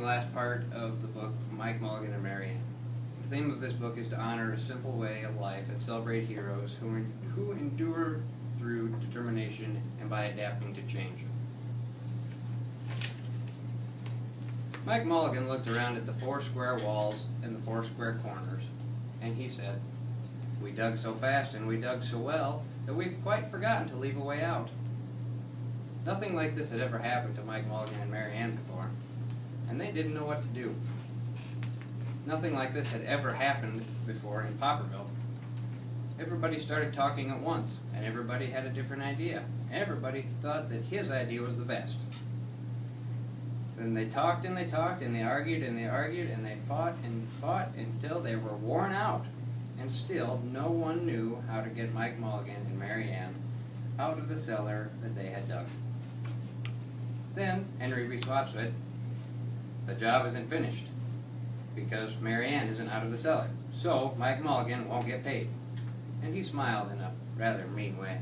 the last part of the book, Mike Mulligan and Mary Ann. The theme of this book is to honor a simple way of life and celebrate heroes who endure through determination and by adapting to change. Mike Mulligan looked around at the 4 square walls and the 4 square corners, and he said, "We dug so fast and we dug so well that we'd quite forgotten to leave a way out." Nothing like this had ever happened to Mike Mulligan and Mary Ann before, and they didn't know what to do. Nothing like this had ever happened before in Popperville. Everybody started talking at once, and everybody had a different idea. Everybody thought that his idea was the best. Then they talked and they talked, and they argued and they argued, and they fought and fought until they were worn out. And still, no one knew how to get Mike Mulligan and Mary Ann out of the cellar that they had dug. Then Henry B. Swap said, "The job isn't finished, because Mary Ann isn't out of the cellar, so Mike Mulligan won't get paid." And he smiled in a rather mean way.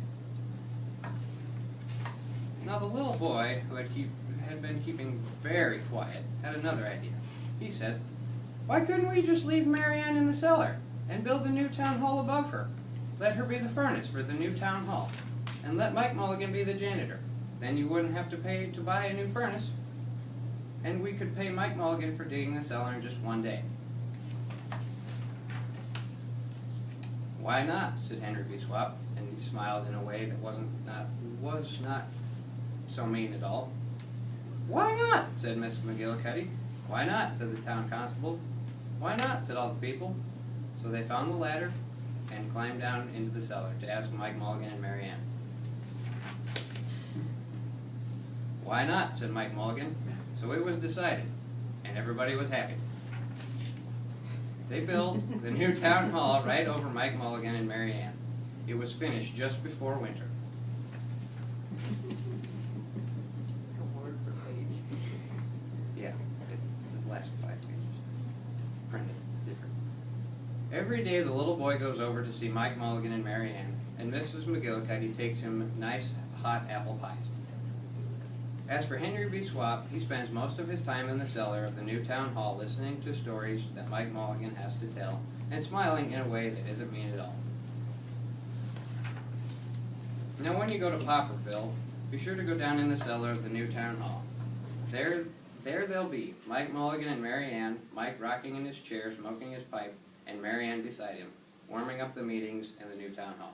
Now the little boy, who had been keeping very quiet, had another idea. He said, "Why couldn't we just leave Mary Ann in the cellar and build the new town hall above her? Let her be the furnace for the new town hall, and let Mike Mulligan be the janitor. Then you wouldn't have to pay to buy a new furnace, and we could pay Mike Mulligan for digging the cellar in just one day." "Why not?" said Henry B. Swap, and he smiled in a way that was not so mean at all. "Why not?" said Miss McGillicuddy. "Why not?" said the town constable. "Why not?" said all the people. So they found the ladder and climbed down into the cellar to ask Mike Mulligan and Mary Ann. "Why not?" said Mike Mulligan. So it was decided, and everybody was happy. They built the new town hall right over Mike Mulligan and Mary Ann. It was finished just before winter. Word per page. Yeah, the last 5 pages. Printed different. Every day the little boy goes over to see Mike Mulligan and Mary Ann, and Mrs. McGillicuddy takes him nice hot apple pies. As for Henry B. Swap, he spends most of his time in the cellar of the new town hall listening to stories that Mike Mulligan has to tell and smiling in a way that isn't mean at all. Now when you go to Popperville, be sure to go down in the cellar of the new town hall. There they'll be, Mike Mulligan and Mary Ann, Mike rocking in his chair, smoking his pipe, and Mary Ann beside him, warming up the meetings in the new town hall.